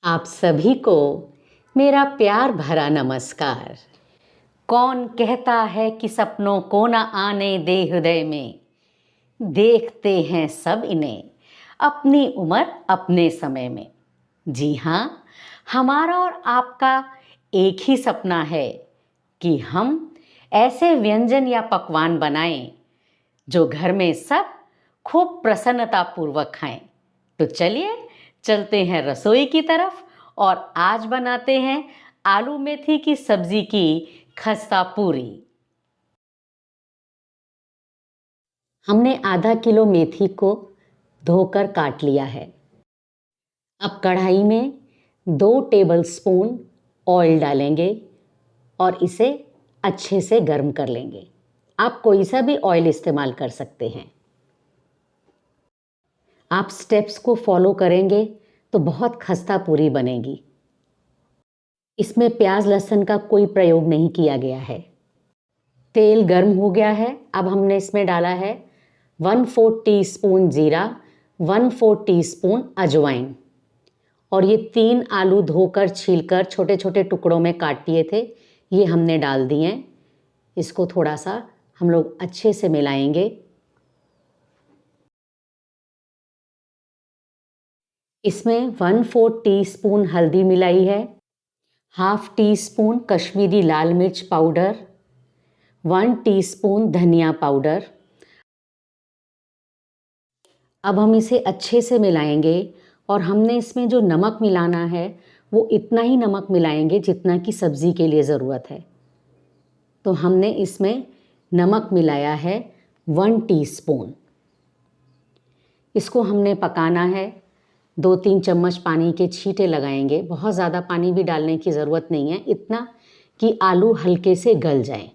आप सभी को मेरा प्यार भरा नमस्कार। कौन कहता है कि सपनों को न आने दे हृदय में, देखते हैं सब इन्हें अपनी उम्र अपने समय में। जी हाँ, हमारा और आपका एक ही सपना है कि हम ऐसे व्यंजन या पकवान बनाएं जो घर में सब खूब प्रसन्नतापूर्वक खाएं। तो चलिए चलते हैं रसोई की तरफ और आज बनाते हैं आलू मेथी की सब्जी की खस्ता पूरी। हमने आधा किलो मेथी को धोकर काट लिया है। अब कढ़ाई में 2 टेबलस्पून ऑयल डालेंगे और इसे अच्छे से गर्म कर लेंगे। आप कोई सा भी ऑयल इस्तेमाल कर सकते हैं। आप स्टेप्स को फॉलो करेंगे तो बहुत खस्ता पूरी बनेगी। इसमें प्याज लहसुन का कोई प्रयोग नहीं किया गया है। तेल गर्म हो गया है। अब हमने इसमें डाला है 1/4 टीस्पून जीरा, 1/4 टीस्पून अजवाइन और ये 3 आलू धोकर छीलकर छोटे छोटे टुकड़ों में काट लिए थे, ये हमने डाल दिए हैं। इसको थोड़ा सा हम लोग अच्छे से मिलाएंगे। इसमें 1/4 टीस्पून हल्दी मिलाई है, 1/2 टीस्पून कश्मीरी लाल मिर्च पाउडर, 1 टीस्पून धनिया पाउडर। अब हम इसे अच्छे से मिलाएंगे और हमने इसमें जो नमक मिलाना है वो इतना ही नमक मिलाएंगे जितना कि सब्ज़ी के लिए ज़रूरत है। तो हमने इसमें नमक मिलाया है 1 टीस्पून। इसको हमने पकाना है। 2-3 चम्मच पानी के छींटे लगाएंगे। बहुत ज़्यादा पानी भी डालने की ज़रूरत नहीं है, इतना कि आलू हल्के से गल जाएं,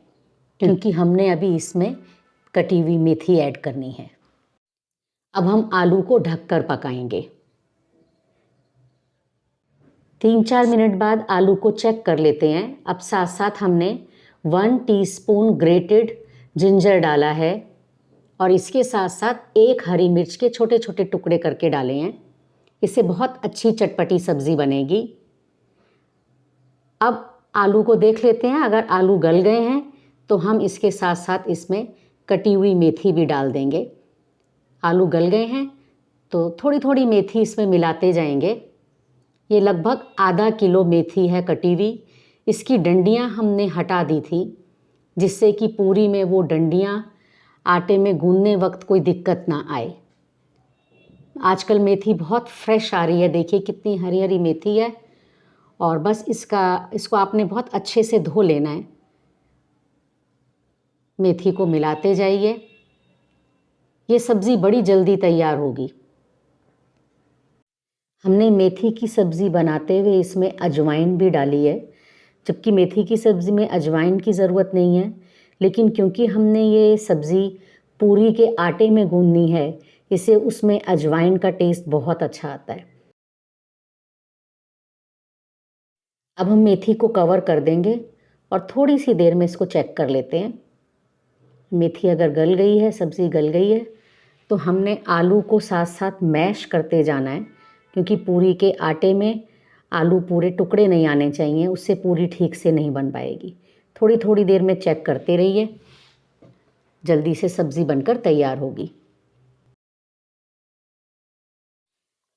क्योंकि हमने अभी इसमें कटी हुई मेथी ऐड करनी है। अब हम आलू को ढककर पकाएंगे। 3-4 मिनट बाद आलू को चेक कर लेते हैं। अब साथ साथ हमने 1 टीस्पून ग्रेटेड जिंजर डाला है और इसके साथ साथ 1 हरी मिर्च के छोटे छोटे टुकड़े करके डाले हैं। इससे बहुत अच्छी चटपटी सब्ज़ी बनेगी। अब आलू को देख लेते हैं। अगर आलू गल गए हैं तो हम इसके साथ साथ इसमें कटी हुई मेथी भी डाल देंगे। आलू गल गए हैं तो थोड़ी थोड़ी मेथी इसमें मिलाते जाएंगे। ये लगभग आधा किलो मेथी है कटी हुई। इसकी डंडियाँ हमने हटा दी थी, जिससे कि पूरी में वो डंडियाँ आटे में गूंदने वक्त कोई दिक्कत ना आए। आजकल मेथी बहुत फ्रेश आ रही है, देखिए कितनी हरी हरी मेथी है। और बस इसको आपने बहुत अच्छे से धो लेना है। मेथी को मिलाते जाइए। ये सब्ज़ी बड़ी जल्दी तैयार होगी। हमने मेथी की सब्ज़ी बनाते हुए इसमें अजवाइन भी डाली है, जबकि मेथी की सब्ज़ी में अजवाइन की ज़रूरत नहीं है, लेकिन क्योंकि हमने ये सब्ज़ी पूरी के आटे में गूंदनी है, इससे उसमें अजवाइन का टेस्ट बहुत अच्छा आता है। अब हम मेथी को कवर कर देंगे और थोड़ी सी देर में इसको चेक कर लेते हैं। मेथी अगर गल गई है, सब्ज़ी गल गई है, तो हमने आलू को साथ साथ मैश करते जाना है, क्योंकि पूरी के आटे में आलू पूरे टुकड़े नहीं आने चाहिए, उससे पूरी ठीक से नहीं बन पाएगी। थोड़ी थोड़ी देर में चेक करते रहिए, जल्दी से सब्ज़ी बनकर तैयार होगी।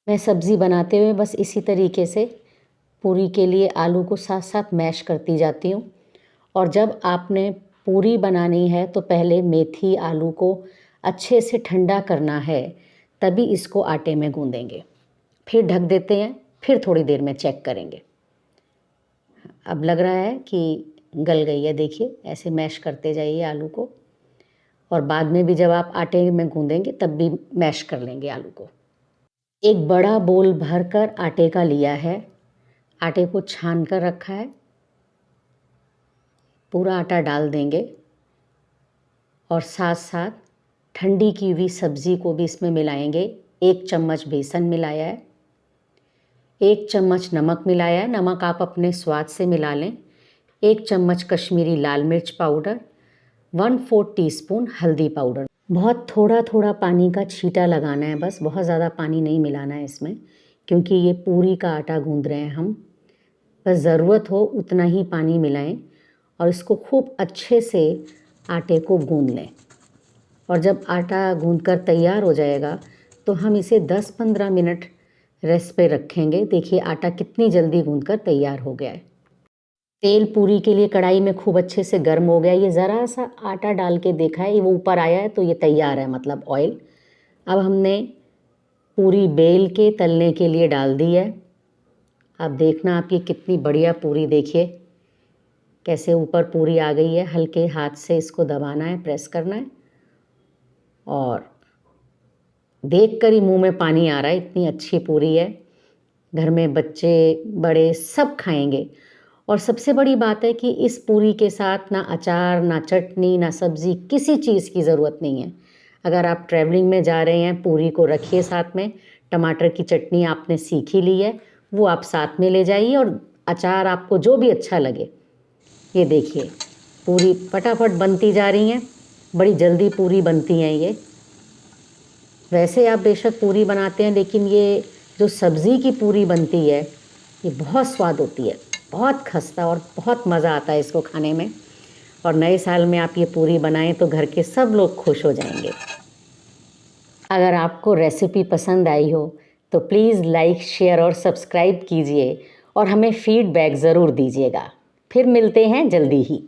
मैं सब्ज़ी बनाते हुए बस इसी तरीके से पूरी के लिए आलू को साथ साथ मैश करती जाती हूँ। और जब आपने पूरी बनानी है तो पहले मेथी आलू को अच्छे से ठंडा करना है, तभी इसको आटे में गूंदेंगे। फिर ढक देते हैं, फिर थोड़ी देर में चेक करेंगे। अब लग रहा है कि गल गई है, देखिए ऐसे मैश करते जाइए आलू को। और बाद में भी जब आप आटे में गूंदेंगे तब भी मैश कर लेंगे आलू को। एक बड़ा बोल भरकर आटे का लिया है, आटे को छान कर रखा है। पूरा आटा डाल देंगे और साथ साथ ठंडी की हुई सब्ज़ी को भी इसमें मिलाएंगे। 1 चम्मच बेसन मिलाया है, 1 चम्मच नमक मिलाया है, नमक आप अपने स्वाद से मिला लें। 1 चम्मच कश्मीरी लाल मिर्च पाउडर, 1/4 टीस्पून हल्दी पाउडर। बहुत थोड़ा थोड़ा पानी का छींटा लगाना है बस, बहुत ज़्यादा पानी नहीं मिलाना है इसमें, क्योंकि ये पूरी का आटा गूँध रहे हैं हम। बस ज़रूरत हो उतना ही पानी मिलाएं और इसको खूब अच्छे से आटे को गूँध लें। और जब आटा गूँधकर तैयार हो जाएगा तो हम इसे 10-15 मिनट रेस्ट पे रखेंगे। देखिए आटा कितनी जल्दी गूँधकर तैयार हो गया है। तेल पूरी के लिए कढ़ाई में खूब अच्छे से गर्म हो गया। ये ज़रा सा आटा डाल के देखा है, वो ऊपर आया है तो ये तैयार है, मतलब ऑयल। अब हमने पूरी बेल के तलने के लिए डाल दी है। अब देखना आप ये कितनी बढ़िया पूरी, देखिए कैसे ऊपर पूरी आ गई है। हल्के हाथ से इसको दबाना है, प्रेस करना है और देखकर ही मुंह में पानी आ रहा है, इतनी अच्छी पूरी है। घर में बच्चे बड़े सब खाएंगे। और सबसे बड़ी बात है कि इस पूरी के साथ ना अचार, ना चटनी, ना सब्ज़ी, किसी चीज़ की ज़रूरत नहीं है। अगर आप ट्रैवलिंग में जा रहे हैं, पूरी को रखिए साथ में। टमाटर की चटनी आपने सीख ही ली है, वो आप साथ में ले जाइए और अचार आपको जो भी अच्छा लगे। ये देखिए पूरी फटाफट बनती जा रही हैं, बड़ी जल्दी पूरी बनती हैं ये। वैसे आप बेशक पूरी बनाते हैं, लेकिन ये जो सब्ज़ी की पूरी बनती है ये बहुत स्वाद होती है, बहुत खस्ता, और बहुत मज़ा आता है इसको खाने में। और नए साल में आप ये पूरी बनाएं तो घर के सब लोग खुश हो जाएंगे। अगर आपको रेसिपी पसंद आई हो तो प्लीज़ लाइक, शेयर और सब्सक्राइब कीजिए और हमें फीडबैक ज़रूर दीजिएगा। फिर मिलते हैं जल्दी ही।